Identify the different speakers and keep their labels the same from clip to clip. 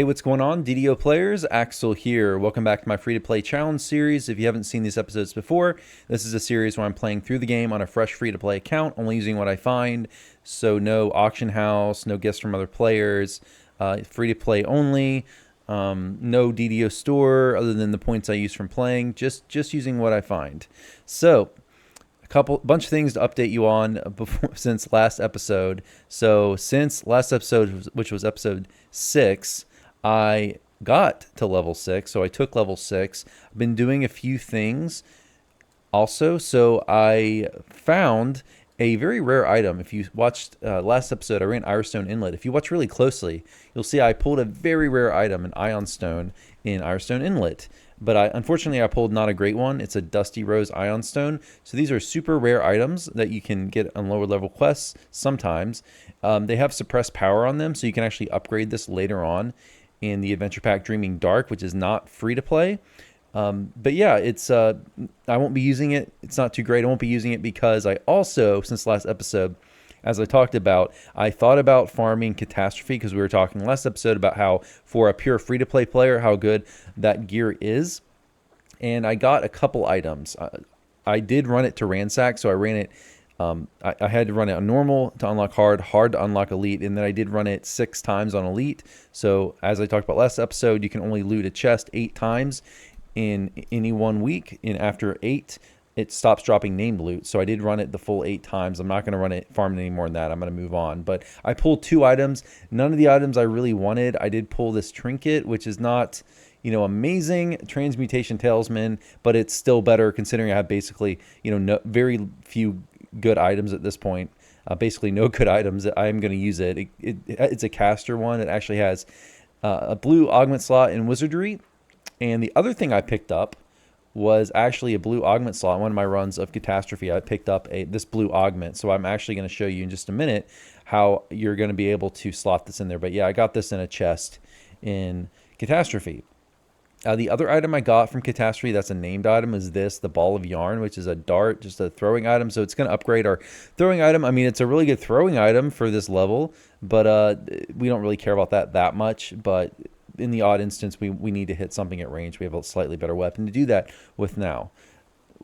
Speaker 1: Hey, what's going on, DDO players? Axel here. Welcome back to my free-to-play challenge series. If you haven't seen these episodes before, this is a series where I'm playing through the game on a fresh free-to-play account, only using what I find. So no auction house, no gifts from other players, free-to-play only, no DDO store other than the points I use from playing, just using what I find. So bunch of things to update you on since last episode. So since last episode, which was episode 6, I got to level 6, so I took level 6. I've been doing a few things also. So I found a very rare item. If you watched last episode, I ran Irestone Inlet. If you watch really closely, you'll see I pulled a very rare item, an Ion Stone, in Irestone Inlet. But unfortunately, I pulled not a great one. It's a Dusty Rose Ion Stone. So these are super rare items that you can get on lower level quests sometimes. They have suppressed power on them, so you can actually upgrade this later on in the Adventure Pack Dreaming Dark, which is not free to play. But yeah, I won't be using it. It's not too great. I won't be using it because I also, since last episode, as I talked about, I thought about farming Catastrophe because we were talking last episode about how for a pure free-to-play player, how good that gear is. And I got a couple items. I did run it to Ransack, so I ran it. I had to run it on normal to unlock hard to unlock elite, and then I did run it 6 times on elite. So as I talked about last episode, you can only loot a chest 8 times in any 1 week, and after 8 it stops dropping named loot. So I did run it the full 8 times. I'm not going to run it farm any more than that. I'm going to move on. But I pulled 2 items. None of the items I really wanted. I did pull this trinket, which is not, amazing, transmutation talisman, but it's still better considering I have basically, very few good items at this point. Basically no good items. I'm going to use it. It's a caster one. It actually has a blue augment slot in wizardry. And the other thing I picked up was actually a blue augment slot. One of my runs of Catastrophe, I picked up this blue augment. So I'm actually going to show you in just a minute how you're going to be able to slot this in there. But yeah, I got this in a chest in Catastrophe. The other item I got from Catastrophe that's a named item is the Ball of Yarn, which is a dart, just a throwing item. So it's going to upgrade our throwing item. I mean, it's a really good throwing item for this level, but we don't really care about that much. But in the odd instance, we need to hit something at range. We have a slightly better weapon to do that with now.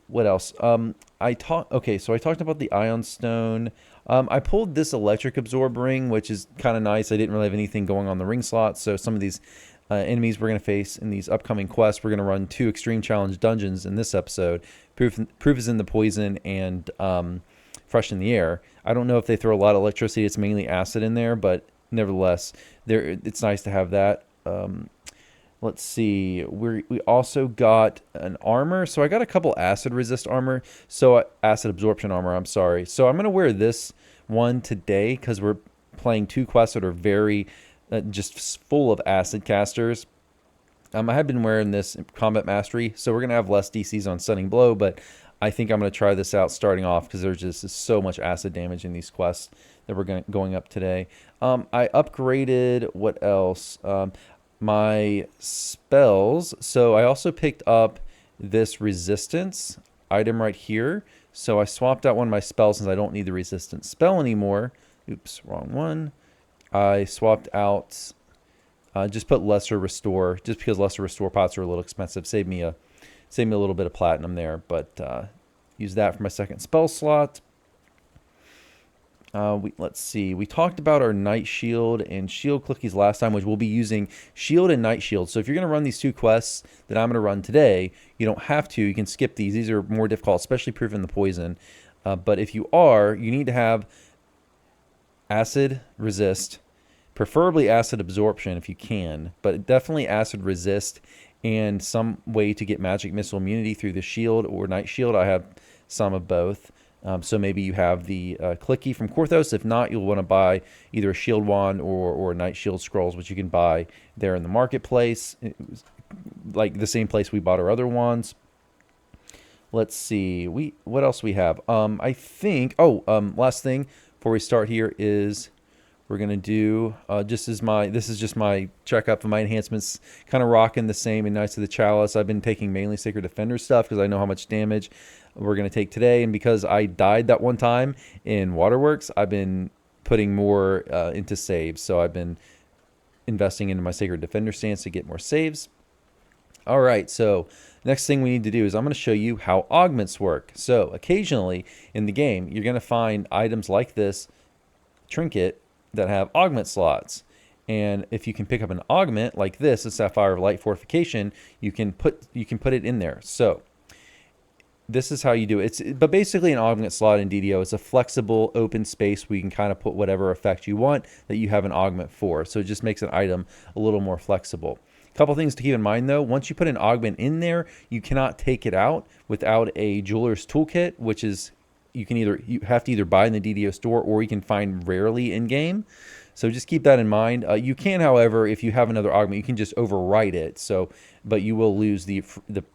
Speaker 1: What else? So I talked about the Ion Stone. I pulled this Electric Absorb ring, which is kind of nice. I didn't really have anything going on the ring slot, so some of these enemies we're going to face in these upcoming quests, we're going to run 2 Extreme Challenge dungeons in this episode. Proof is in the Poison and Freshen the Air. I don't know if they throw a lot of electricity. It's mainly acid in there, but nevertheless, it's nice to have that. Let's see. We also got an armor. So I got a couple acid resist armor. So acid absorption armor. I'm sorry. So I'm gonna wear this one today because we're playing 2 quests that are very just full of acid casters. I have been wearing this combat mastery, so we're gonna have less DCs on stunning blow, but I think I'm gonna try this out starting off because there's just so much acid damage in these quests that we're going up today. I upgraded, what else? My spells. So I also picked up this resistance item right here. So I swapped out one of my spells since I don't need the resistance spell anymore. Oops, wrong one. I swapped out, just put lesser restore, just because lesser restore pots are a little expensive. Save me a little bit of platinum there, but use that for my second spell slot. Let's see. We talked about our Night Shield and Shield Clickies last time, which we'll be using Shield and Night Shield. So if you're going to run these 2 quests that I'm going to run today, you don't have to. You can skip these. These are more difficult, especially Proof in the Poison. But if you are, you need to have Acid Resist, preferably Acid Absorption if you can, but definitely Acid Resist and some way to get Magic Missile Immunity through the Shield or Night Shield. I have some of both. So maybe you have the Clicky from Korthos. If not, you'll want to buy either a Shield Wand or Night Shield Scrolls, which you can buy there in the marketplace. It was like the same place we bought our other wands. Let's see. What else we have? I think. Last thing before we start here is we're gonna do this is just my checkup of my enhancements. Kind of rocking the same and Knights of the Chalice. I've been taking mainly Sacred Defender stuff because I know how much damage we're going to take today, and because I died that one time in Waterworks, I've been putting more into saves. So I've been investing into my Sacred Defender stance to get more saves. All right, so next thing we need to do is I'm going to show you how augments work. So occasionally in the game, you're going to find items like this trinket that have augment slots. And if you can pick up an augment like this, a Sapphire of Light Fortification, you can put it in there. So this is how you do it. But basically an augment slot in DDO is a flexible open space where you can kind of put whatever effect you want that you have an augment for. So it just makes an item a little more flexible. Couple things to keep in mind though, once you put an augment in there, you cannot take it out without a jeweler's toolkit, which is you have to either buy in the DDO store or you can find rarely in game. So just keep that in mind. You can, however, if you have another augment, you can just overwrite it. So, but you will lose the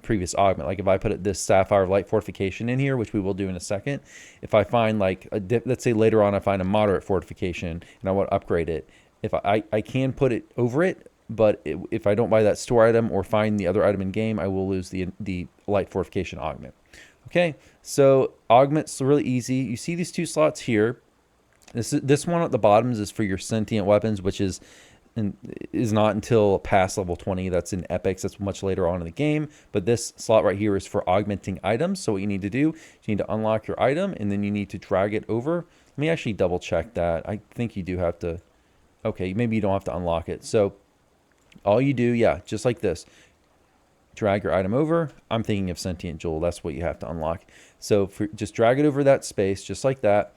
Speaker 1: previous augment. Like if I put this Sapphire of Light Fortification in here, which we will do in a second, if I find like let's say later on I find a moderate fortification and I want to upgrade it, if I can put it over it. But if I don't buy that store item or find the other item in game, I will lose the light fortification augment. Okay, so augments are really easy. You see these two slots here. This one at the bottom is for your sentient weapons, which is not until past level 20. That's in epics. That's much later on in the game. But this slot right here is for augmenting items. So what you need to do is you need to unlock your item, and then you need to drag it over. Let me actually double check that. I think you do have to. Okay, maybe you don't have to unlock it. So all you do, yeah, just like this. Drag your item over. I'm thinking of Sentient Jewel. That's what you have to unlock. So just drag it over that space, just like that.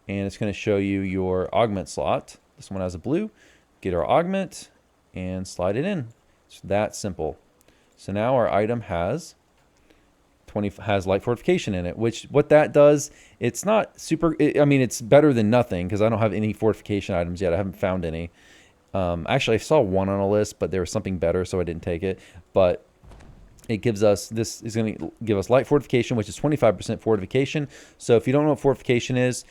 Speaker 1: And it's going to show you your augment slot. This one has a blue. Get our augment and slide it in. It's that simple. So now our item has light fortification in it, which what that does, it's not super, I mean, it's better than nothing because I don't have any fortification items yet. I haven't found any. Actually, I saw one on a list, but there was something better, so I didn't take it. But it gives us, this is going to give us light fortification, which is 25% fortification. So if you don't know what fortification is,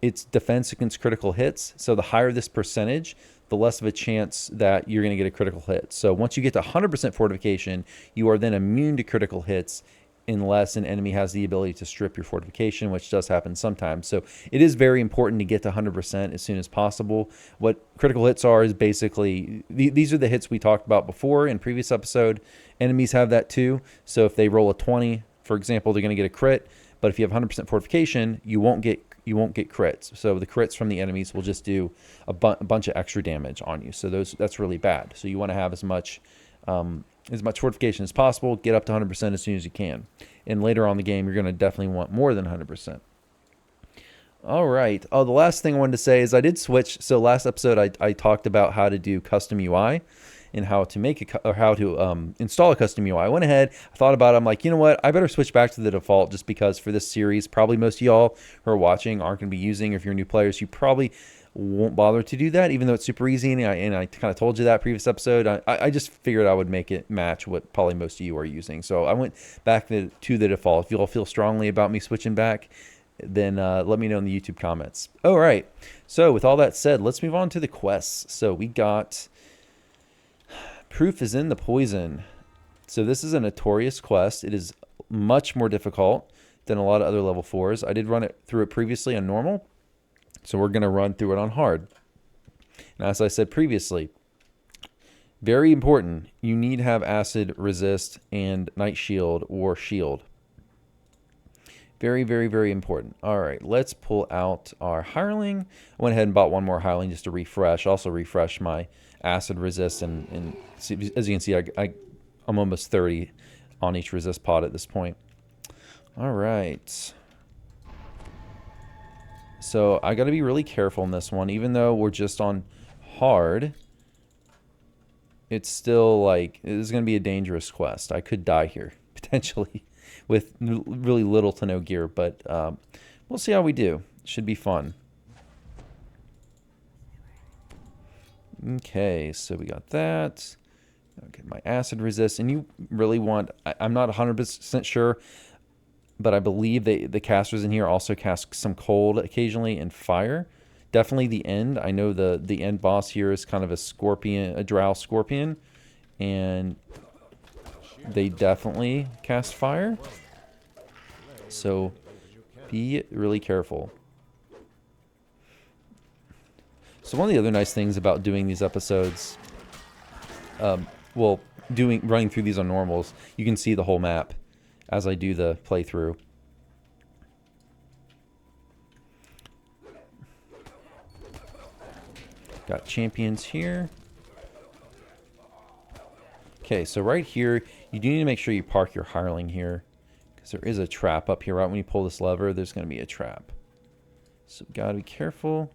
Speaker 1: it's defense against critical hits. So the higher this percentage, the less of a chance that you're going to get a critical hit. So once you get to 100% fortification, you are then immune to critical hits unless an enemy has the ability to strip your fortification, which does happen sometimes. So it is very important to get to 100% as soon as possible. What critical hits are is basically, these are the hits we talked about before in previous episode. Enemies have that too. So if they roll a 20, for example, they're going to get a crit. But if you have 100% fortification, you won't get crits. So the crits from the enemies will just do a bunch of extra damage on you. So that's really bad. So you want to have as much fortification as possible. Get up to 100% as soon as you can. And later on in the game, you're going to definitely want more than 100%. All right. Oh, the last thing I wanted to say is I did switch. So last episode, I talked about how to do custom UI and how to install a custom UI. I went ahead, I thought about it. I'm like, you know what? I better switch back to the default just because for this series, probably most of y'all who are watching aren't going to be using. If you're new players, you probably won't bother to do that, even though it's super easy. And I kind of told you that previous episode. I just figured I would make it match what probably most of you are using. So I went back to the default. If you all feel strongly about me switching back, then let me know in the YouTube comments. All right. So with all that said, let's move on to the quests. So we got Proof is in the Poison. So this is a notorious quest. It is much more difficult than a lot of other level 4s. I did run it through it previously on normal. So we're going to run through it on hard. And as I said previously, very important, you need to have acid resist and night shield or shield. Very, very, very important. All right, let's pull out our hireling. I went ahead and bought one more hireling just to refresh. Also refresh my acid resist. And see, as you can see, I'm almost 30 on each resist pod at this point. All right. So I got to be really careful in this one. Even though we're just on hard, it's still like, this is going to be a dangerous quest. I could die here, potentially, with really little to no gear. But we'll see how we do. Should be fun. Okay, so we got that. Okay, my acid resist. And you really want, I'm not 100% sure, but I believe the casters in here also cast some cold occasionally and fire. Definitely the end. I know the end boss here is kind of a scorpion, a drow scorpion. And they definitely cast fire. So be really careful. So one of the other nice things about doing these episodes well, running through these on normals, you can see the whole map as I do the playthrough. Got champions here. Okay, so right here, you do need to make sure you park your hireling here, because there is a trap up here. Right when you pull this lever, there's going to be a trap. So gotta be careful.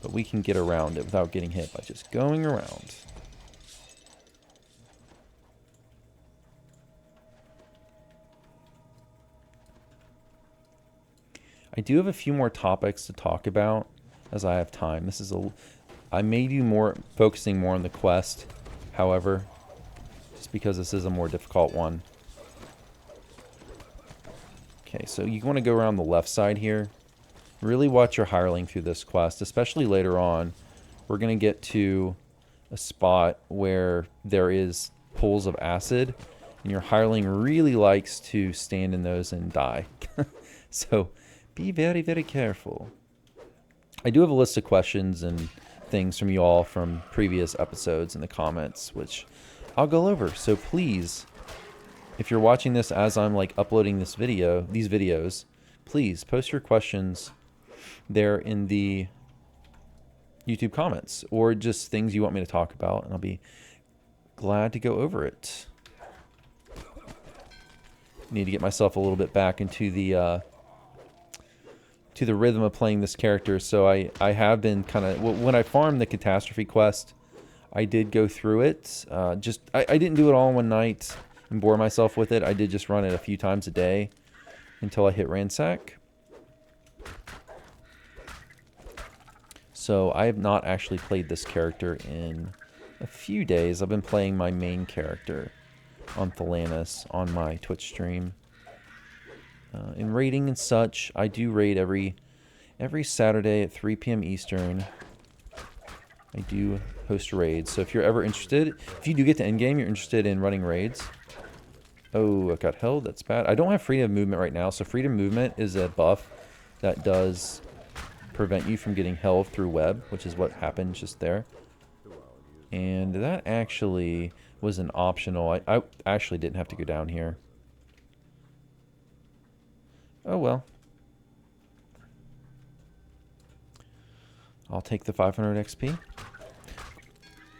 Speaker 1: But we can get around it without getting hit by just going around. I do have a few more topics to talk about as I have time. I may do focusing more on the quest, however, just because this is a more difficult one. Okay, so you want to go around the left side here. Really watch your hireling through this quest, especially later on. We're going to get to a spot where there is pools of acid, and your hireling really likes to stand in those and die. So be very, very careful. I do have a list of questions and things from you all from previous episodes in the comments, which I'll go over. So please, if you're watching this as I'm like uploading these videos, please post your questions there in the YouTube comments, or just things you want me to talk about, and I'll be glad to go over it. Need to get myself a little bit back into the rhythm of playing this character. So I have been kind of, when I farmed the catastrophe quest, I did go through it. I didn't do it all in one night and bore myself with it. I did just run it a few times a day until I hit ransack. So I have not actually played this character in a few days. I've been playing my main character on Thelanis on my Twitch stream. In raiding and such, I do raid every Saturday at 3 p.m. Eastern. I do host raids. So if you're ever interested, if you do get to endgame, you're interested in running raids. Oh, I got held. That's bad. I don't have freedom of movement right now. So freedom of movement is a buff that does prevent you from getting held through web, which is what happened just there. And that actually was an optional. I actually didn't have to go down here. Oh well. I'll take the 500 XP.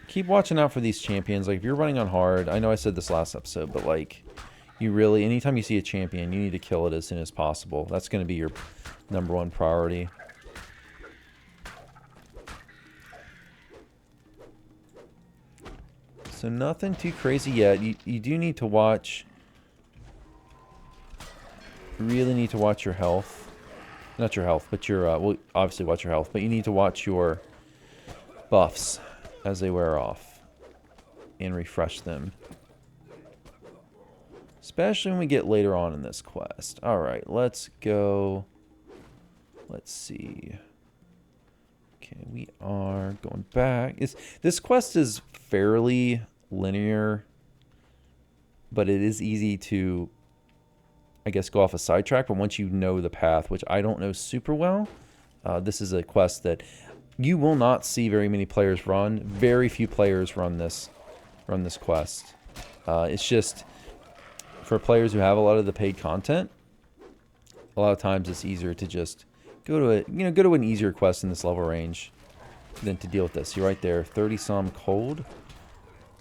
Speaker 1: Keep watching out for these champions. Like, if you're running on hard, I know I said this last episode, but like, you really, anytime you see a champion, you need to kill it as soon as possible. That's going to be your #1 priority. So nothing too crazy yet. You do need to watch. You really need to watch your health. Not your health, but your, well, obviously watch your health, but you need to watch your buffs as they wear off and refresh them. Especially when we get later on in this quest. Alright, let's go. Let's see. Okay, we are going back. This quest is fairly linear, but it is easy to, I guess, go off a sidetrack. But once you know the path, which I don't know super well, this is a quest that you will not see very many players run. Very few players run this quest. It's just for players who have a lot of the paid content. A lot of times it's easier to just go to an easier quest in this level range than to deal with this. See right there, 30-some cold,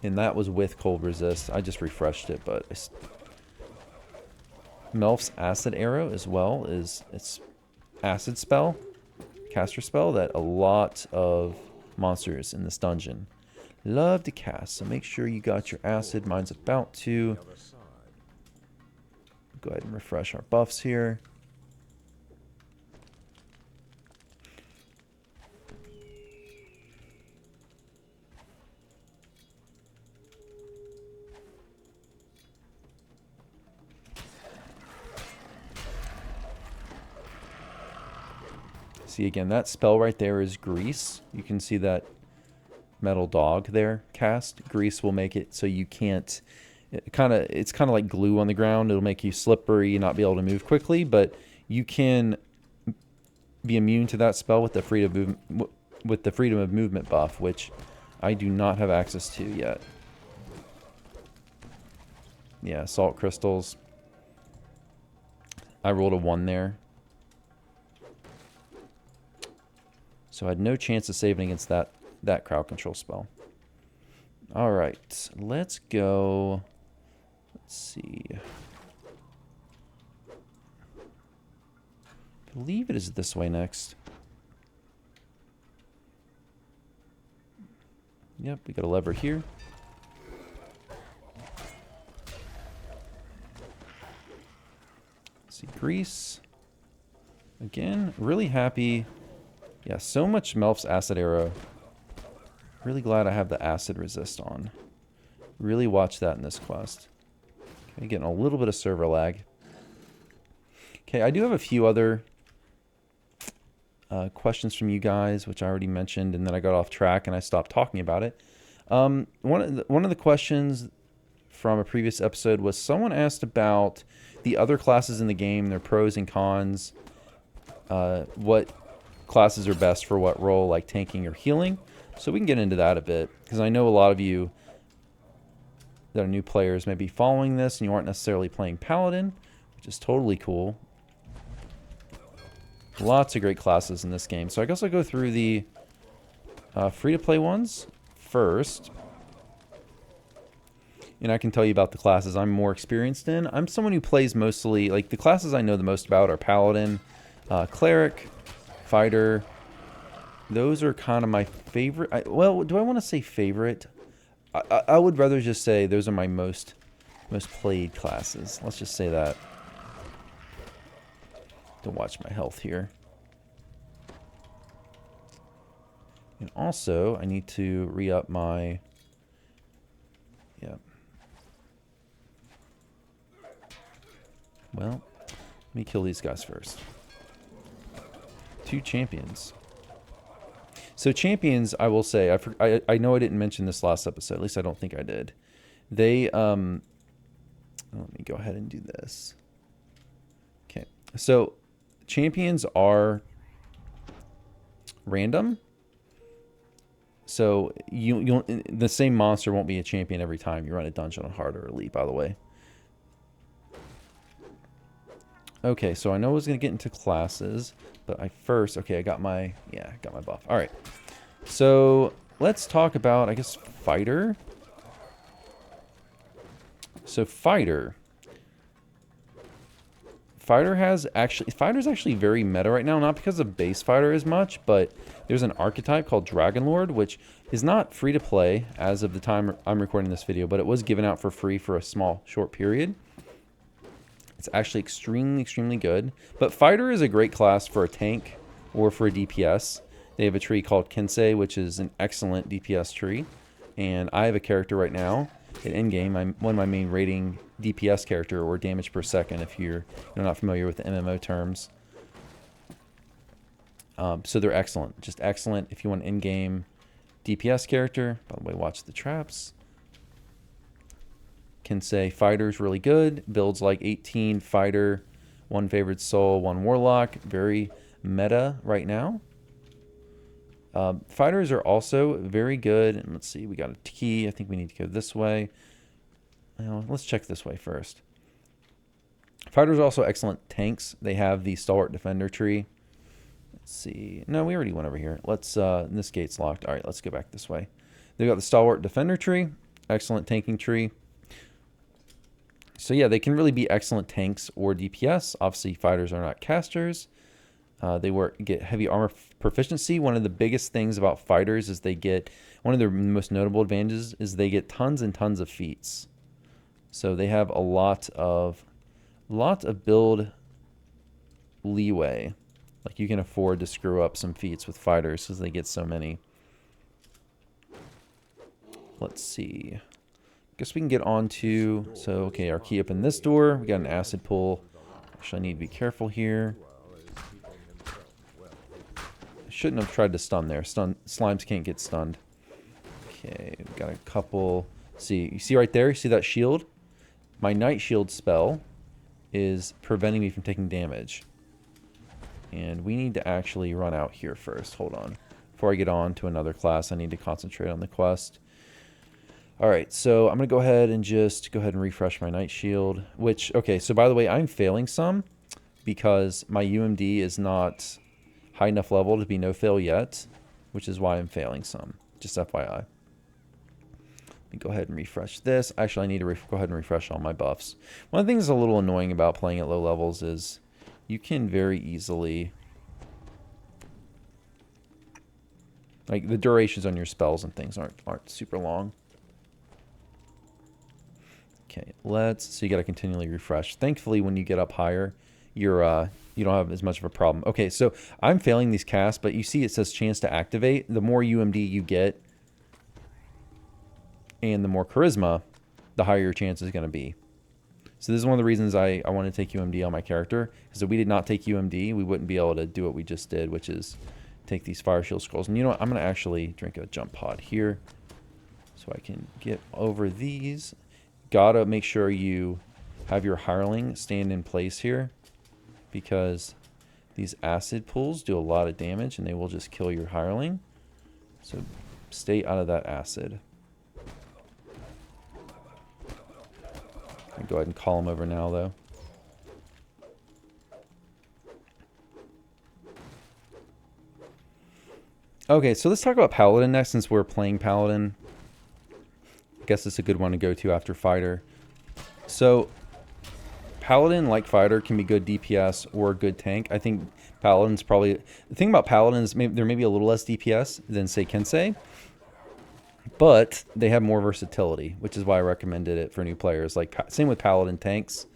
Speaker 1: and that was with cold resist. I just refreshed it, but Melf's acid arrow as well is its acid spell, caster spell that a lot of monsters in this dungeon love to cast. So make sure you got your acid. Mine's about to. Go ahead and refresh our buffs here. See, again, that spell right there is grease. You can see that metal dog there cast. Grease will make it so you can't, it's kind of like glue on the ground. It'll make you slippery, not be able to move quickly, but you can be immune to that spell with the freedom of movement buff, which I do not have access to yet. Yeah, salt crystals. I rolled a 1 there. So I had no chance of saving against that crowd control spell. Alright, let's go. Let's see. I believe it is this way next. Yep, we got a lever here. Let's see, grease. Again, really happy. Yeah, so much Melf's acid arrow. Really glad I have the acid resist on. Really watch that in this quest. Okay, getting a little bit of server lag. Okay, I do have a few other questions from you guys, which I already mentioned, and then I got off track and I stopped talking about it. One of the questions from a previous episode was someone asked about the other classes in the game, their pros and cons, what classes are best for what role, like tanking or healing. So we can get into that a bit, because I know a lot of you that are new players may be following this and you aren't necessarily playing Paladin, which is totally cool. Lots of great classes in this game. So I guess I'll go through the free-to-play ones first. And I can tell you about the classes I'm more experienced in. I'm someone who plays mostly, like the classes I know the most about are Paladin, Cleric, Fighter. Those are kind of my favorite. Well, do I want to say favorite? I would rather just say those are my most played classes. Let's just say that. To watch my health here. And also, I need to re-up my... Yeah. Well, let me kill these guys first. 2 champions. So champions, I will say, I know I didn't mention this last episode. At least I don't think I did. They, let me go ahead and do this. Okay. So champions are random. So the same monster won't be a champion every time you run a dungeon on hard or elite, by the way. Okay, so I know I was going to get into classes, but okay, I got my buff. All right. So let's talk about, I guess, Fighter. So Fighter's actually very meta right now, not because of base Fighter as much, but there's an archetype called Dragon Lord, which is not free to play as of the time I'm recording this video, but it was given out for free for a short period. It's actually extremely good. But Fighter is a great class for a tank or for a DPS. They have a tree called Kensei, which is an excellent DPS tree. And I have a character right now at endgame. I'm one of my main rating DPS character, or damage per second, if you're not familiar with the MMO terms. So they're excellent. Just excellent if you want an endgame DPS character. By the way, watch the traps. Kensei Fighter's really good. Builds like 18 Fighter, 1 Favored Soul, 1 Warlock. Very meta right now. Fighters are also very good. And let's see, we got a key. I think we need to go this way. Well, let's check this way first. Fighters are also excellent tanks. They have the Stalwart Defender tree. Let's see. No, we already went over here. Let's, this gate's locked. All right, let's go back this way. They've got the Stalwart Defender tree. Excellent tanking tree. So yeah, they can really be excellent tanks or DPS. Obviously, fighters are not casters. They get heavy armor proficiency. One of the biggest things about fighters is one of their most notable advantages is they get tons and tons of feats. So they have a lot of build leeway. Like you can afford to screw up some feats with fighters because they get so many. Let's see. Guess we can get on to, so okay, our key up in this door. We got an acid pull. Actually, I need to be careful here. I shouldn't have tried to stun there. Slimes can't get stunned. Okay, we got a couple. See, you see right there? You see that shield? My Night Shield spell is preventing me from taking damage. And we need to actually run out here first. Hold on. before I get on to another class, I need to concentrate on the quest. All right, so I'm going to go ahead and refresh my Night Shield, which, okay, so by the way, I'm failing some because my UMD is not high enough level to be no fail yet, which is why I'm failing some, just FYI. Let me go ahead and refresh this. Actually, I need to go ahead and refresh all my buffs. One of the things that's a little annoying about playing at low levels is you can very easily, like, the durations on your spells and things aren't super long. Okay, so you got to continually refresh. Thankfully, when you get up higher, you don't have as much of a problem. Okay, so I'm failing these casts, but you see it says chance to activate. The more UMD you get and the more charisma, the higher your chance is going to be. So this is one of the reasons I want to take UMD on my character, because if we did not take UMD, we wouldn't be able to do what we just did, which is take these Fire Shield Scrolls. And you know what? I'm going to actually drink a jump pod here so I can get over these. Gotta make sure you have your hireling stand in place here, because these acid pools do a lot of damage and they will just kill your hireling. So stay out of that acid. I'll go ahead and call him over now, though. Okay, so let's talk about Paladin next, since we're playing Paladin. I guess it's a good one to go to after Fighter. So, Paladin, like Fighter, can be good DPS or good tank. I think Paladin's probably... The thing about Paladin is they're maybe a little less DPS than, say, Kensei. But they have more versatility, which is why I recommended it for new players. Like, same with Paladin tanks.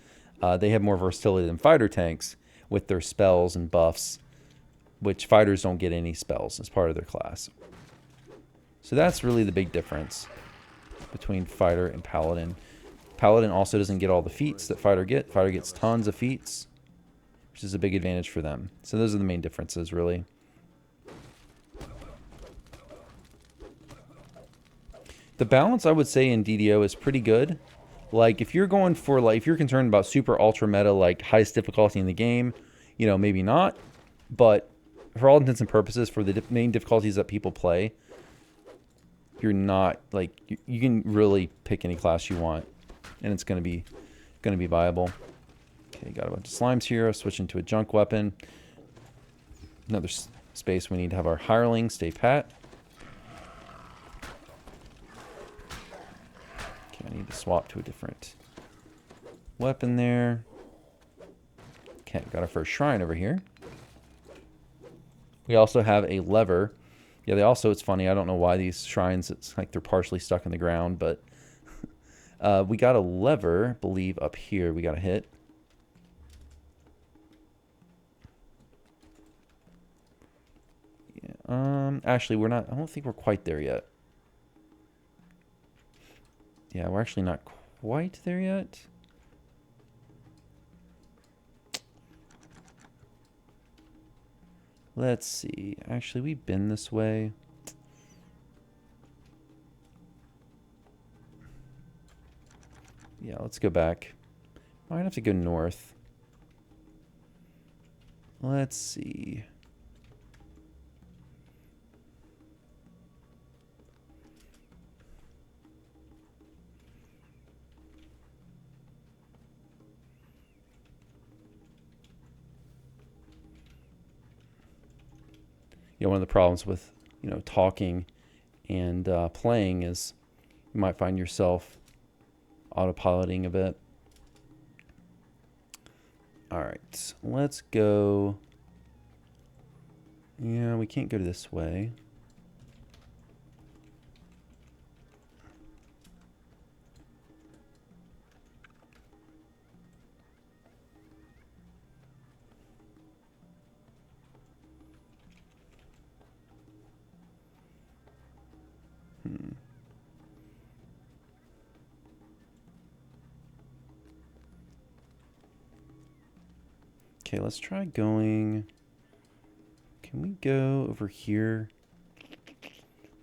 Speaker 1: They have more versatility than Fighter tanks with their spells and buffs, which fighters don't get any spells as part of their class. So that's really the big difference between Fighter and Paladin. Paladin also doesn't get all the feats that Fighter get. Fighter gets tons of feats, which is a big advantage for them. So those are the main differences, really. The balance, I would say, in DDO is pretty good. Like, if you're going for, like, if you're concerned about super ultra meta, like, highest difficulty in the game, you know, maybe not. But for all intents and purposes, for the main difficulties that people play, you're not, like, you can really pick any class you want, and it's going to be viable. Okay, got a bunch of slimes here. I'll switch into a junk weapon. Another space we need to have our hireling stay pat. Okay, I need to swap to a different weapon there. Okay, got our first shrine over here. We also have a lever. Yeah, it's funny, I don't know why these shrines, it's like they're partially stuck in the ground, but we got a lever, I believe, up here we got to hit. Yeah, actually, I don't think we're quite there yet. Yeah, we're actually not quite there yet. Let's see. Actually, we've been this way. Yeah, let's go back. Might have to go north. Let's see. You know, one of the problems with, you know, talking and playing is you might find yourself autopiloting a bit. All right, let's go. Yeah, we can't go this way. Okay, let's try going. Can we go over here?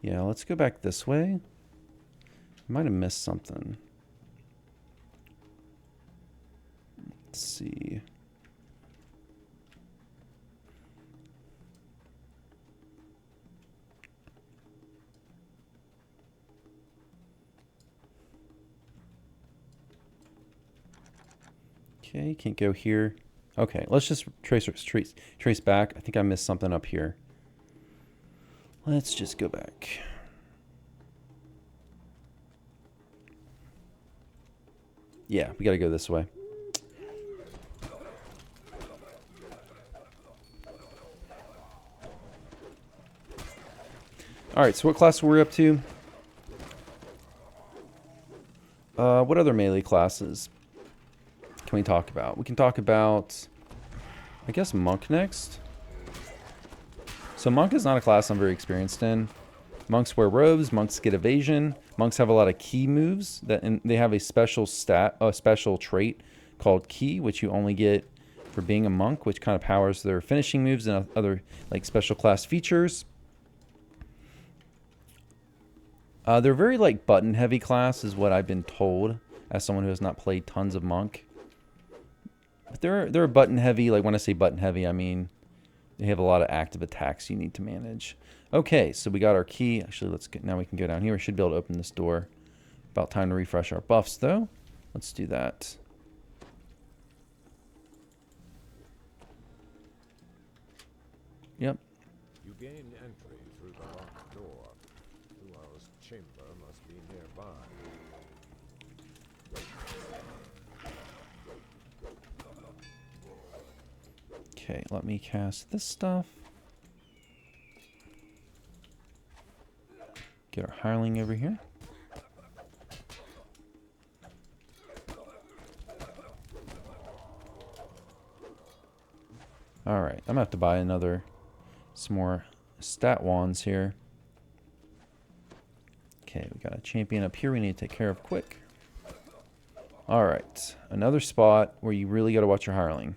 Speaker 1: Yeah, let's go back this way. Might have missed something. Let's see. Okay, can't go here. Okay, let's just trace back. I think I missed something up here. Let's just go back. Yeah, we gotta go this way. Alright, so what class were we up to? What other melee classes can we talk about? We can talk about, I guess, Monk next. So Monk is not a class I'm very experienced in. Monks wear robes, monks get evasion. Monks have a lot of key moves, and they have a special special trait called key, which you only get for being a monk, which kind of powers their finishing moves and other like special class features. They're very like button heavy class is what I've been told as someone who has not played tons of Monk. But they're button heavy. Like when I say button heavy, I mean they have a lot of active attacks you need to manage. Okay, so we got our key. Actually, let's get, now we can go down here. We should be able to open this door. About time to refresh our buffs though. Let's do that. Yep.
Speaker 2: You gain entry through the locked door. Luau's chamber must be nearby.
Speaker 1: Okay, let me cast this stuff. Get our hireling over here. Alright, I'm gonna have to buy some more stat wands here. Okay, we got a champion up here we need to take care of quick. Alright, another spot where you really gotta watch your hireling.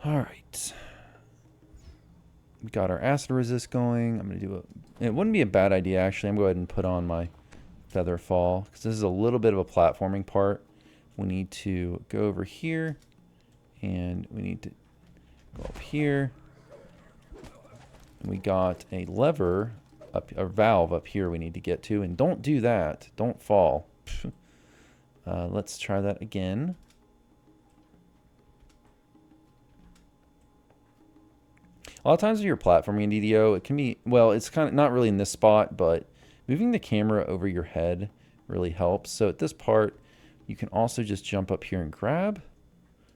Speaker 1: Alright. We got our acid resist going. I'm going to do it wouldn't be a bad idea, actually. I'm going to go ahead and put on my feather fall, because this is a little bit of a platforming part. We need to go over here, and we need to go up here. And we got a lever, a valve up here we need to get to, and don't do that. Don't fall. Let's try that again. A lot of times when you're platforming in DDO, it can be, well, it's kind of not really in this spot, but moving the camera over your head really helps. So at this part, you can also just jump up here and grab.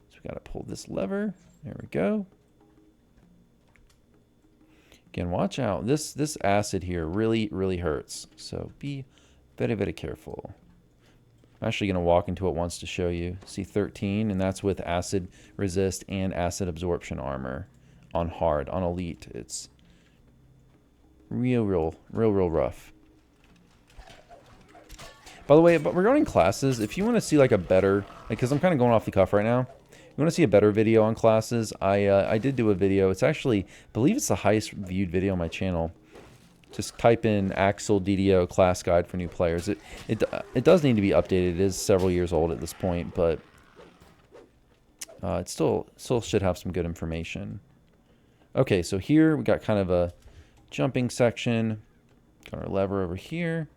Speaker 1: So we got to pull this lever. There we go. Again, watch out. This acid here really hurts. So be very, very careful. I'm actually going to walk into it once to show you. See 13, and that's with acid resist and acid absorption armor. On hard, on elite, it's real rough. By the way, but regarding classes, if you want to see like a better, because I'm kind of going off the cuff right now, you want to see a better video on classes, I did do a video. It's actually, I believe it's the highest viewed video on my channel. Just type in Axel DDO class guide for new players. It does need to be updated. It is several years old at this point, but it still should have some good information. Okay, so here we got kind of a jumping section. Got our lever over here.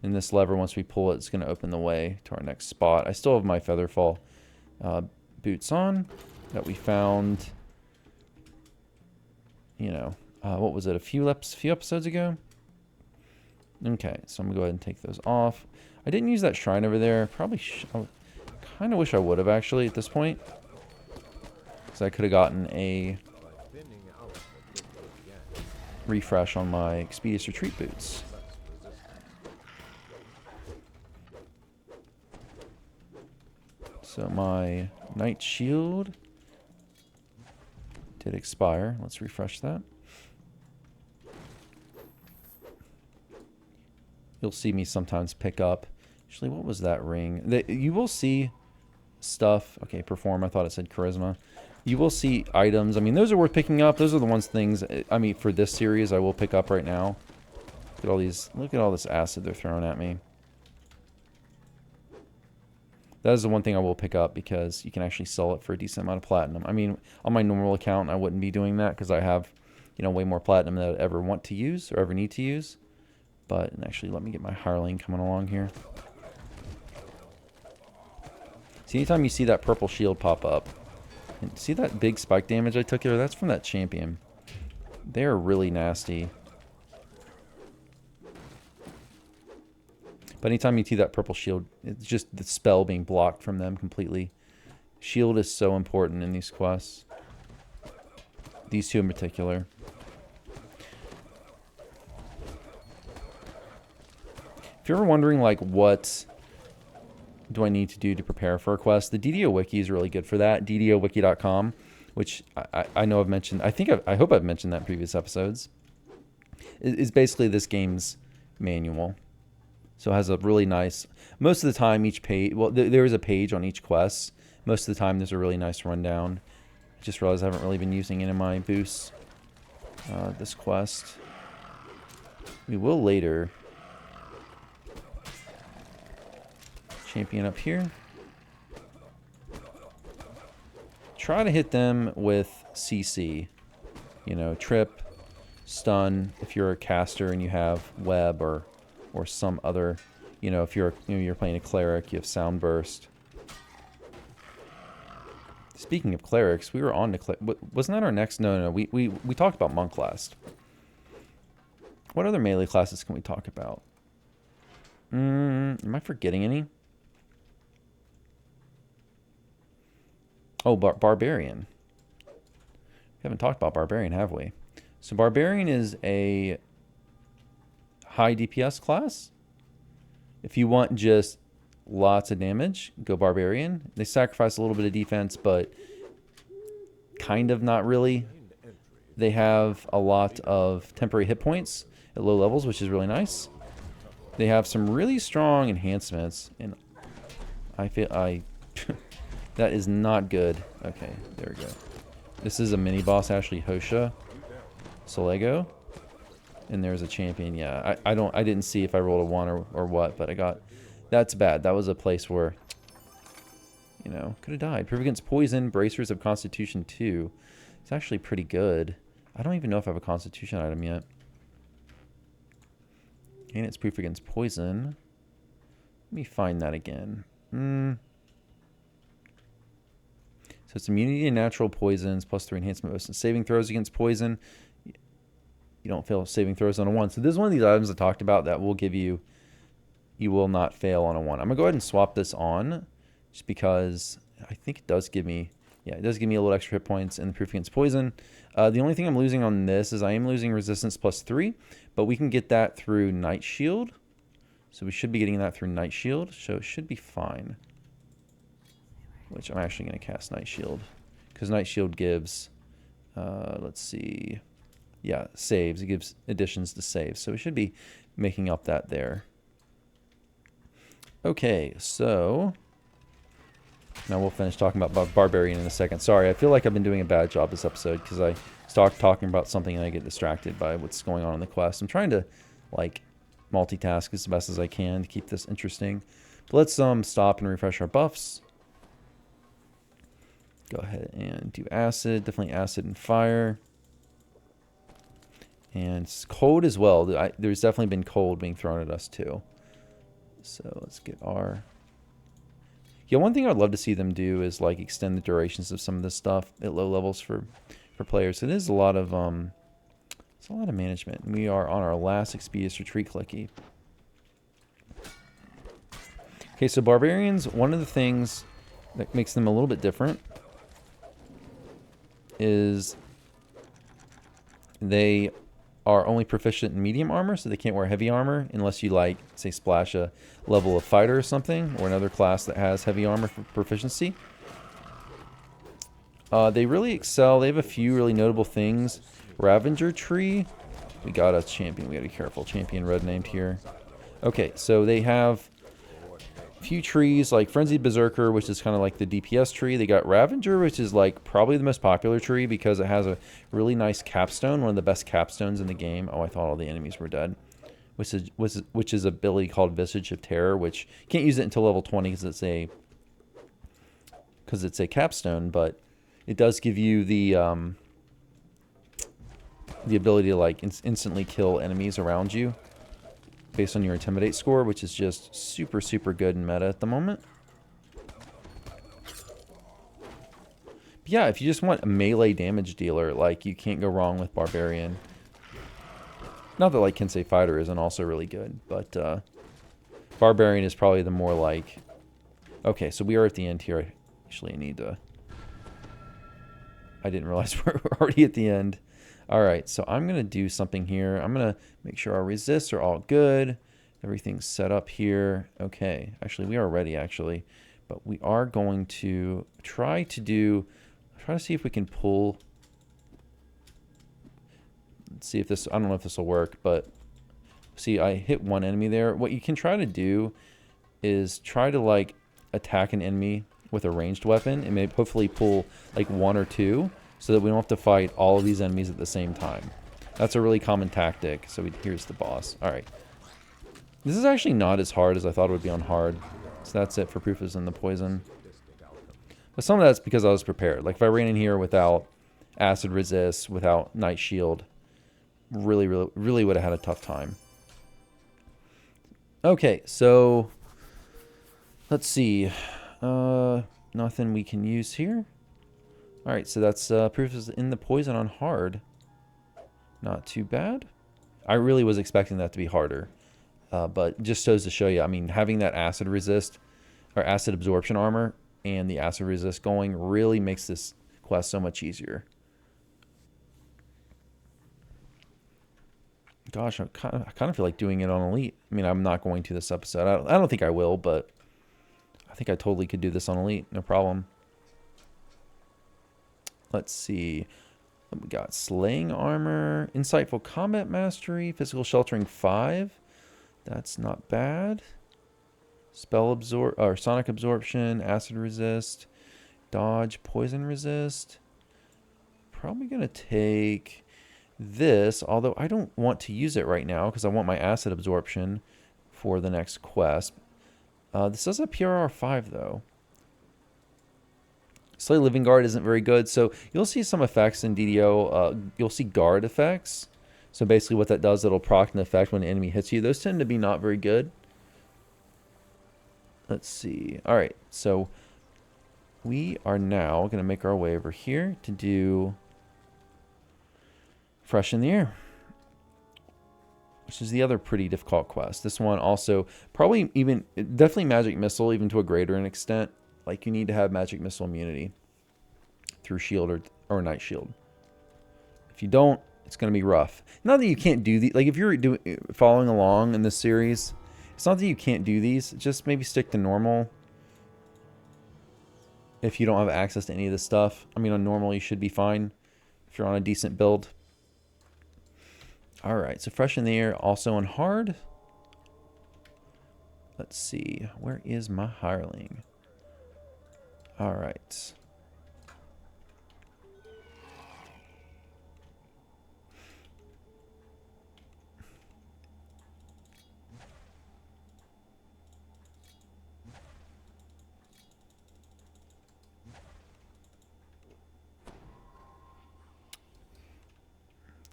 Speaker 1: And this lever, once we pull it, it's going to open the way to our next spot. I still have my Featherfall boots on that we found, you know, what was it, a few episodes ago? Okay, so I'm going to go ahead and take those off. I didn't use that shrine over there. Probably, I kind of wish I would have actually at this point. Because I could have gotten a refresh on my Expeditious Retreat boots. So my Knight Shield did expire. Let's refresh that. You'll see me sometimes pick up. Actually, what was that ring? You will see stuff. Okay, perform. I thought it said charisma. You will see items. I mean, those are worth picking up. Those are the things, I mean, for this series, I will pick up right now. Look at all these. Look at all this acid they're throwing at me. That is the one thing I will pick up because you can actually sell it for a decent amount of platinum. I mean, on my normal account, I wouldn't be doing that because I have, you know, way more platinum than I'd ever want to use or ever need to use. But actually, let me get my hireling coming along here. See, anytime you see that purple shield pop up, and see that big spike damage I took there? That's from that champion. They're really nasty. But anytime you see that purple shield, it's just the spell being blocked from them completely. Shield is so important in these quests. These two in particular. If you're ever wondering, like, what do I need to do to prepare for a quest, the DDO wiki is really good for that. DDOwiki.com, which I know I've mentioned. I hope I've mentioned that in previous episodes. Is basically this game's manual. So it has a really nice, most of the time each page, well, there is a page on each quest. Most of the time there's a really nice rundown. I just realized I haven't really been using it in my boosts. This quest. We will later. Champion up here. Try to hit them with CC. You know, trip, stun, if you're a caster and you have web or some other, you know, if you're playing a cleric, you have sound burst. Speaking of clerics, we were on to wasn't that our next? No, we talked about monk last. What other melee classes can we talk about? Am I forgetting any? Oh, barbarian. We haven't talked about barbarian, have we? So barbarian is a high DPS class. If you want just lots of damage, go barbarian. They sacrifice a little bit of defense, but kind of not really. They have a lot of temporary hit points at low levels, which is really nice. They have some really strong enhancements, and I feel that is not good. Okay, there we go. This is a mini boss, actually, Hosha Solego. And there's a champion. Yeah, I didn't see if I rolled a 1 or what, but I got, that's bad. That was a place where, you know, could have died. Proof against poison, bracers of constitution 2. It's actually pretty good. I don't even know if I have a constitution item yet. And it's proof against poison. Let me find that again. So it's immunity to natural poisons, +3 enhancement bonus. Saving throws against poison. You don't fail saving throws on a 1. So this is one of these items I talked about that will give you, you will not fail on a 1. I'm going to go ahead and swap this on just because I think it does give me, yeah, it does give me a little extra hit points and the proof against poison. The only thing I'm losing on this is I am losing resistance +3, but we can get that through Night Shield. So we should be getting that through Night Shield, so it should be fine. Which I'm actually going to cast Night Shield because Night Shield gives, let's see, yeah, saves. It gives additions to saves. So we should be making up that there. Okay, so now we'll finish talking about Barbarian in a second. Sorry, I feel like I've been doing a bad job this episode because I start talking about something and I get distracted by what's going on in the quest. I'm trying to, like, multitask as best as I can to keep this interesting. But let's stop and refresh our buffs. Go ahead and do acid. Definitely acid and fire. And it's cold as well. There's definitely been cold being thrown at us too. So let's get our... Yeah, one thing I'd love to see them do is like extend the durations of some of this stuff at low levels for players. It is a lot of it's a lot of management. We are on our last Expeditious Retreat clicky. Okay, so barbarians, one of the things that makes them a little bit different is they are only proficient in medium armor, so they can't wear heavy armor unless you, like, say, splash a level of fighter or something, or another class that has heavy armor for proficiency. They really excel. They have a few really notable things. Ravager Tree. We got a champion. We got to be careful. Champion red named here. Okay, so they have few trees like Frenzied Berserker, which is kind of like the DPS tree. They got Ravager, which is like probably the most popular tree because it has a really nice capstone, one of the best capstones in the game. Oh, I thought all the enemies were dead. Which is a ability called Visage of Terror, which you can't use it until level 20 because it's a capstone, but it does give you the ability to like instantly kill enemies around you based on your Intimidate score, which is just super, super good in meta at the moment. Yeah, if you just want a melee damage dealer, like, you can't go wrong with Barbarian. Not that, like, Kensei Fighter isn't also really good, but Barbarian is probably the more, like... Okay, so we are at the end here. Actually, I need to... I didn't realize we're already at the end. Alright, so I'm going to do something here. I'm going to make sure our resists are all good. Everything's set up here. Okay, actually, we are ready, actually. But we are going to try to see if we can pull... Let's see if this... I don't know if this will work, but... See, I hit one enemy there. What you can try to do is try to, like, attack an enemy with a ranged weapon and maybe hopefully pull, like, one or two so that we don't have to fight all of these enemies at the same time. That's a really common tactic. So here's the boss. All right. This is actually not as hard as I thought it would be on hard. So that's it for Proof is in the Poison. But some of that's because I was prepared. Like, if I ran in here without acid resist, without night shield, really would have had a tough time. Okay, so let's see. Nothing we can use here. All right, so that's Proof is in the Poison on hard. Not too bad. I really was expecting that to be harder. But just goes to show you, I mean, having that acid resist or acid absorption armor and the acid resist going really makes this quest so much easier. Gosh, I kind of feel like doing it on Elite. I mean, I'm not going to this episode. I don't think I will, but I think I totally could do this on Elite. No problem. Let's see. We got Slaying Armor, Insightful Combat Mastery, Physical Sheltering 5. That's not bad. Spell Absorb or Sonic Absorption, Acid Resist, Dodge, Poison Resist. Probably going to take this, although I don't want to use it right now because I want my Acid Absorption for the next quest. This does a PRR 5 though. Slay Living Guard isn't very good, so you'll see some effects in DDO. You'll see guard effects. So basically what that does, it'll proc an effect when an enemy hits you. Those tend to be not very good. Let's see. All right, so we are now going to make our way over here to do Freshen the Air, which is the other pretty difficult quest. This one also probably even, definitely Magic Missile, even to a greater extent. Like, you need to have Magic Missile immunity through Shield or Night Shield. If you don't, it's going to be rough. Not that you can't do these. Like, if you're following along in this series, it's not that you can't do these. Just maybe stick to normal. If you don't have access to any of this stuff. I mean, on normal, you should be fine if you're on a decent build. All right, so Freshen the Air also on hard. Let's see. Where is my hireling? All right.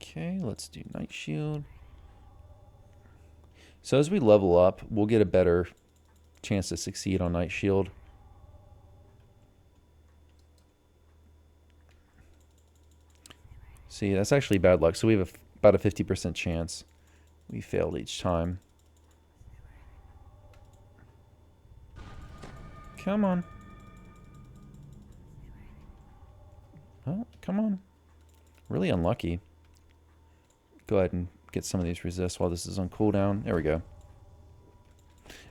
Speaker 1: Okay, let's do Night Shield. So as we level up, we'll get a better chance to succeed on Night Shield. See, that's actually bad luck. So we have about a 50% chance. We failed each time. Come on. Oh, come on. Really unlucky. Go ahead and get some of these resists while this is on cooldown. There we go.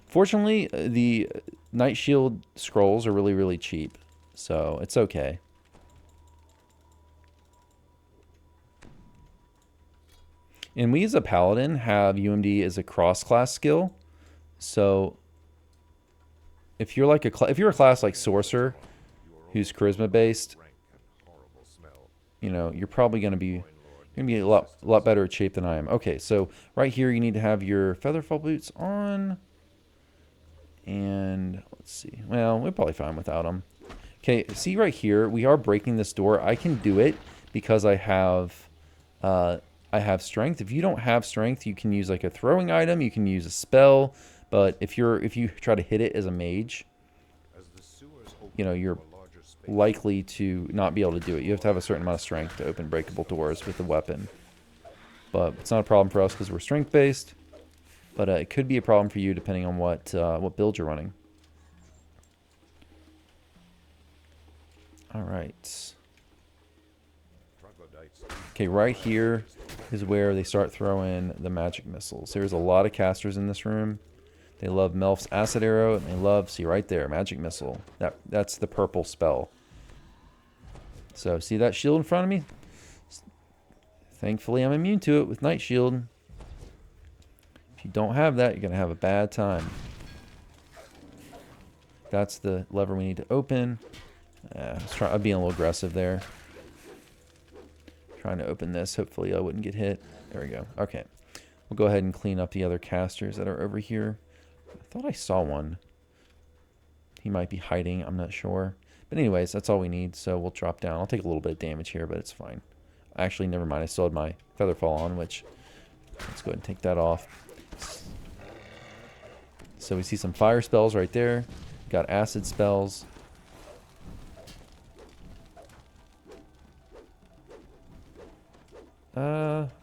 Speaker 1: Fortunately, the Night Shield scrolls are really cheap. So it's okay. And we as a paladin have UMD as a cross-class skill. So if you're like if you're a class like Sorcerer, who's charisma based, you know, you're probably going to be a lot better at shape than I am. Okay, so right here you need to have your Featherfall boots on. And let's see. Well, we're probably fine without them. Okay, see right here, we are breaking this door. I can do it because I have strength. If you don't have strength, you can use like a throwing item, you can use a spell, but if you try to hit it as a mage, you know, likely to not be able to do it. You have to have a certain amount of strength to open breakable doors with the weapon. But it's not a problem for us because we're strength-based. But it could be a problem for you depending on what build you're running. All right. Okay, right here is where they start throwing the magic missiles. There's a lot of casters in this room. They love Melf's acid arrow, and they love, see right there, magic missile. That's the purple spell. So see that shield in front of me? Thankfully, I'm immune to it with Night Shield. If you don't have that, you're going to have a bad time. That's the lever we need to open. I'm being a little aggressive there. Trying to open this. Hopefully I wouldn't get hit. There we go. Okay. We'll go ahead and clean up the other casters that are over here. I thought I saw one. He might be hiding. I'm not sure. But anyways, that's all we need. So we'll drop down. I'll take a little bit of damage here, but it's fine. Actually, never mind. I still had my feather fall on, which... Let's go ahead and take that off. So we see some fire spells right there. Got acid spells.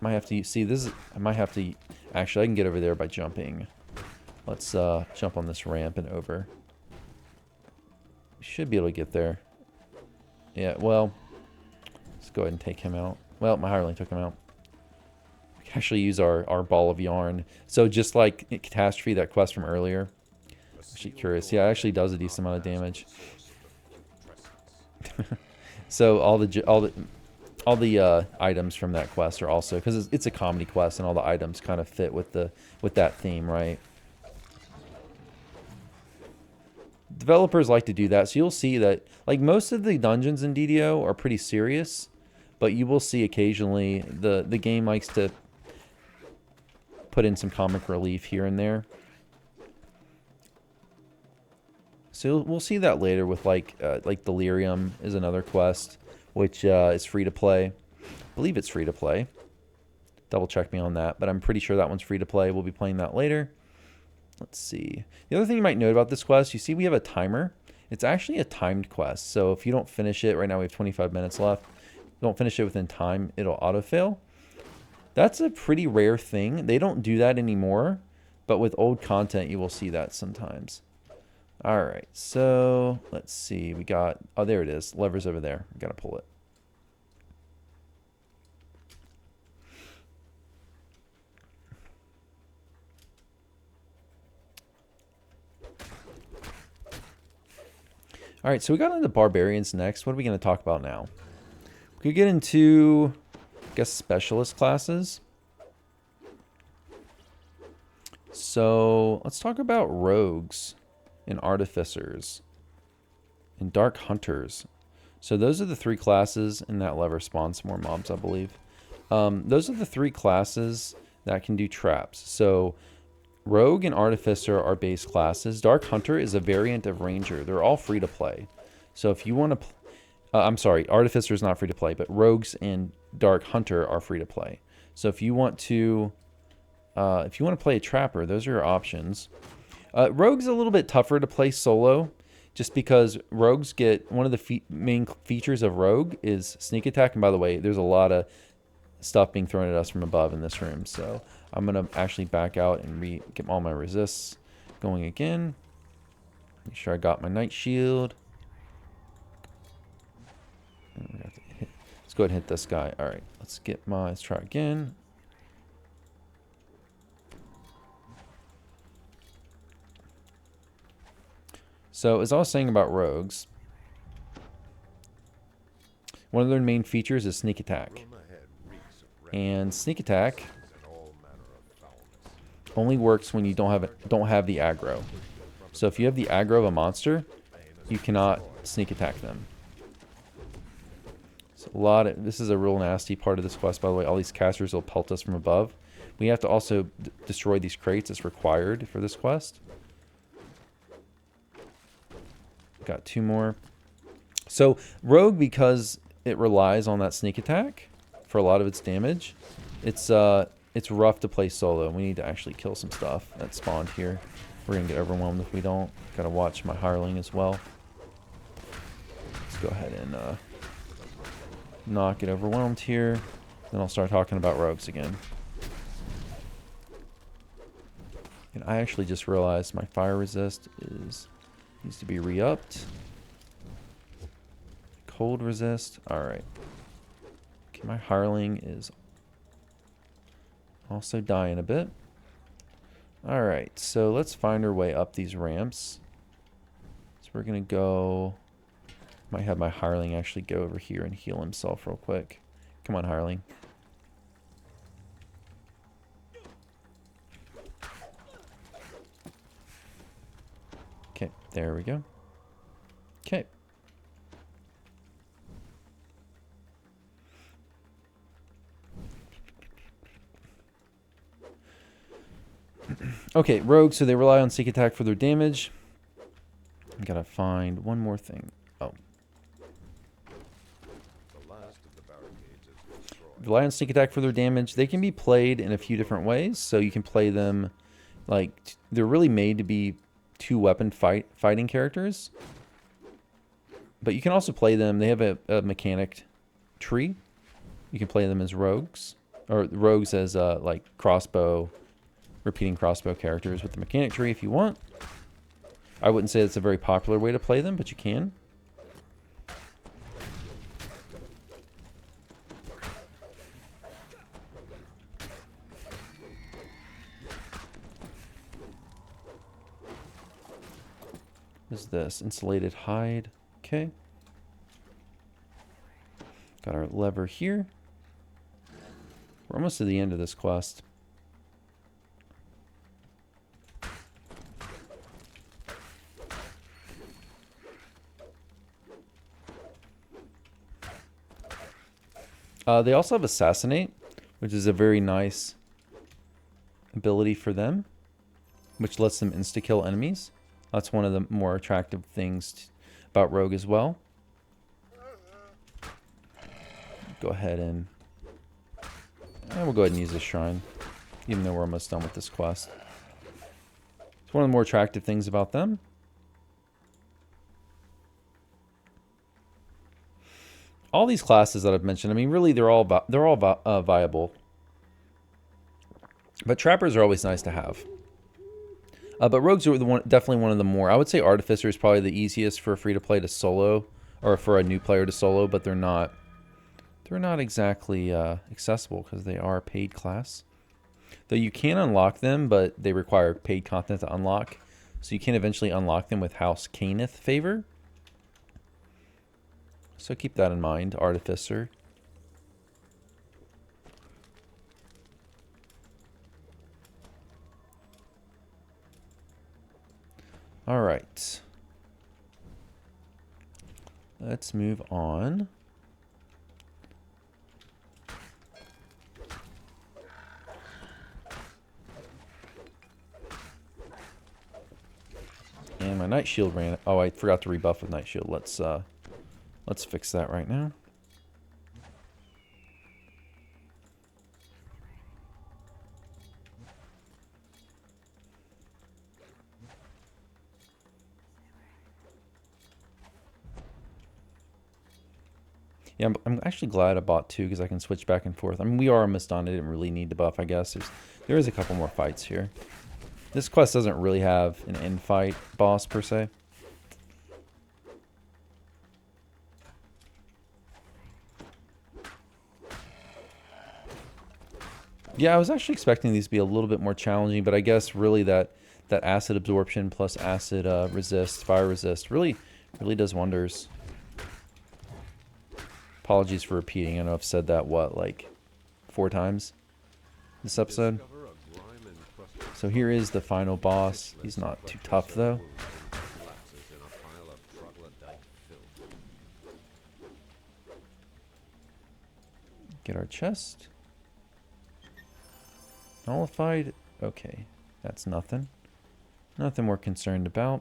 Speaker 1: Might have to see this. I might have to. Actually, I can get over there by jumping. Let's jump on this ramp and over. Should be able to get there. Yeah. Well, let's go ahead and take him out. Well, my hireling took him out. We can actually use our ball of yarn. So just like Catastrophe, that quest from earlier. Actually curious. Yeah, it actually does a decent amount of damage. So all the items from that quest are also, because it's a comedy quest, and all the items kind of fit with that theme, right? Developers like to do that, so you'll see that like most of the dungeons in DDO are pretty serious, but you will see occasionally the game likes to put in some comic relief here and there. So we'll see that later with like Delirium is another quest, which is free to play. I believe it's free to play. Double check me on that, but I'm pretty sure that one's free to play. We'll be playing that later. Let's see. The other thing you might note about this quest, you see we have a timer. It's actually a timed quest. So if you don't finish it, right now we have 25 minutes left. If you don't finish it within time, it'll auto-fail. That's a pretty rare thing. They don't do that anymore, but with old content, you will see that sometimes. All right, so let's see. We got, oh, there it is. Lever's over there. We got to pull it. All right, so we got into barbarians next. What are we going to talk about now? We could get into, I guess, specialist classes. So let's talk about rogues and artificers and dark hunters. So those are the three classes, and that lever spawns some more mobs, I believe. Those are the three classes that can do traps. So rogue and artificer are base classes. Dark hunter is a variant of ranger. They're all free to play. So if you want to, I'm sorry, artificer is not free to play, but rogues and dark hunter are free to play. So if you want to play a trapper, those are your options. Rogue's a little bit tougher to play solo, just because rogues get, one of the main features of rogue is sneak attack. And by the way, there's a lot of stuff being thrown at us from above in this room. So I'm going to actually back out and get all my resists going again. Make sure I got my night shield. Let's go ahead and hit this guy. All right, let's try again. So as I was saying about rogues, one of their main features is sneak attack. And sneak attack only works when you don't have the aggro. So if you have the aggro of a monster, you cannot sneak attack them. So this is a real nasty part of this quest, by the way. All these casters will pelt us from above. We have to also destroy these crates. It's required for this quest. Got two more. So rogue, because it relies on that sneak attack for a lot of its damage, it's rough to play solo. We need to actually kill some stuff that spawned here. We're gonna get overwhelmed if we don't. Gotta watch my hireling as well. Let's go ahead and not get overwhelmed here. Then I'll start talking about rogues again. And I actually just realized my fire resist needs to be re-upped. Cold resist. Alright. Okay, my hireling is also dying a bit. Alright, so let's find our way up these ramps. So we're going to go... Might have my hireling actually go over here and heal himself real quick. Come on, hireling. Okay, there we go. Okay. Okay, rogues, so they rely on sneak attack for their damage. I gotta find one more thing. Oh.
Speaker 2: The last of the barricades is destroyed.
Speaker 1: Rely on sneak attack for their damage. They can be played in a few different ways. So you can play them like they're really made to be two-weapon fighting characters. But you can also play them. They have a mechanic tree. You can play them as rogues, or rogues as like crossbow, repeating crossbow characters with the mechanic tree if you want. I wouldn't say it's a very popular way to play them, but you can. What is this? Insulated hide. Okay. Got our lever here. We're almost to the end of this quest. They also have Assassinate, which is a very nice ability for them, which lets them insta-kill enemies. That's one of the more attractive things about Rogue as well. Go ahead and we'll go ahead and use this shrine, even though we're almost done with this quest. It's one of the more attractive things about them. All these classes that I've mentioned, I mean, really, they're all viable. But trappers are always nice to have. But rogues are definitely one of the more. I would say Artificer is probably the easiest for a free-to-play to solo, or for a new player to solo. But they're not exactly accessible because they are a paid class. Though you can unlock them, but they require paid content to unlock. So you can eventually unlock them with House Caneth favor. So keep that in mind, Artificer. All right. Let's move on. And my Night Shield ran. Oh, I forgot to rebuff with Night Shield. Let's fix that right now. Yeah, I'm actually glad I bought two because I can switch back and forth. I mean, we are almost done. I didn't really need to buff, I guess. There is a couple more fights here. This quest doesn't really have an end fight boss per se. Yeah, I was actually expecting these to be a little bit more challenging, but I guess really that acid absorption plus acid resist, fire resist, really does wonders. Apologies for repeating. I know I've said that, like 4 times this episode. So here is the final boss. He's not too tough, though. Get our chest. Nullified. Okay, that's nothing. Nothing we're concerned about.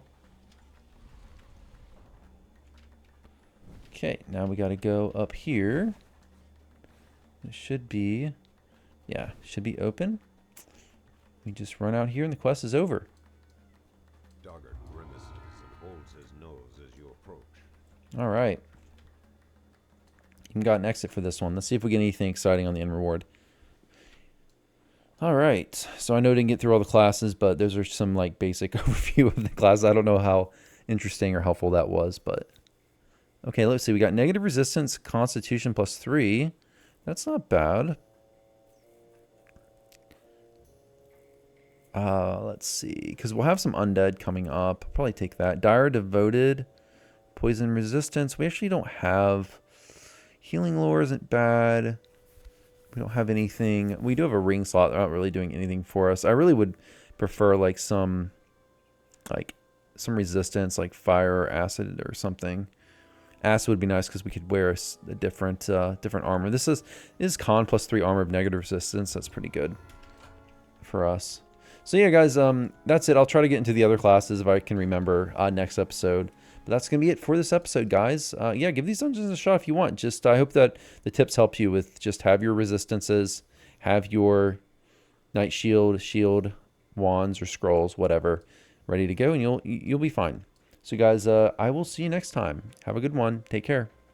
Speaker 1: Okay, now we got to go up here. It should be, yeah, should be open. We just run out here and the quest is over.
Speaker 2: Doggart grimaces and holds his nose as you approach.
Speaker 1: All right. Even got an exit for this one. Let's see if we get anything exciting on the end reward. All right. So I know I didn't get through all the classes, but those are some like basic overview of the class. I don't know how interesting or helpful that was, but okay, let's see. We got negative resistance, constitution +3. That's not bad. Let's see, because we'll have some undead coming up. Probably take that. Dire Devoted, poison resistance. We actually don't have healing lore. Isn't bad. We don't have anything. We do have a ring slot. They're not really doing anything for us. I really would prefer like some resistance, like fire or acid or something. Acid would be nice because we could wear a different armor. This is con +3 armor of negative resistance. That's pretty good for us. So yeah, guys, that's it. I'll try to get into the other classes if I can remember next episode. But that's going to be it for this episode, guys. Yeah, give these dungeons a shot if you want. Just I hope that the tips help you with just have your resistances, have your Knight shield, wands or scrolls, whatever, ready to go, and you'll be fine. So guys, I will see you next time. Have a good one. Take care.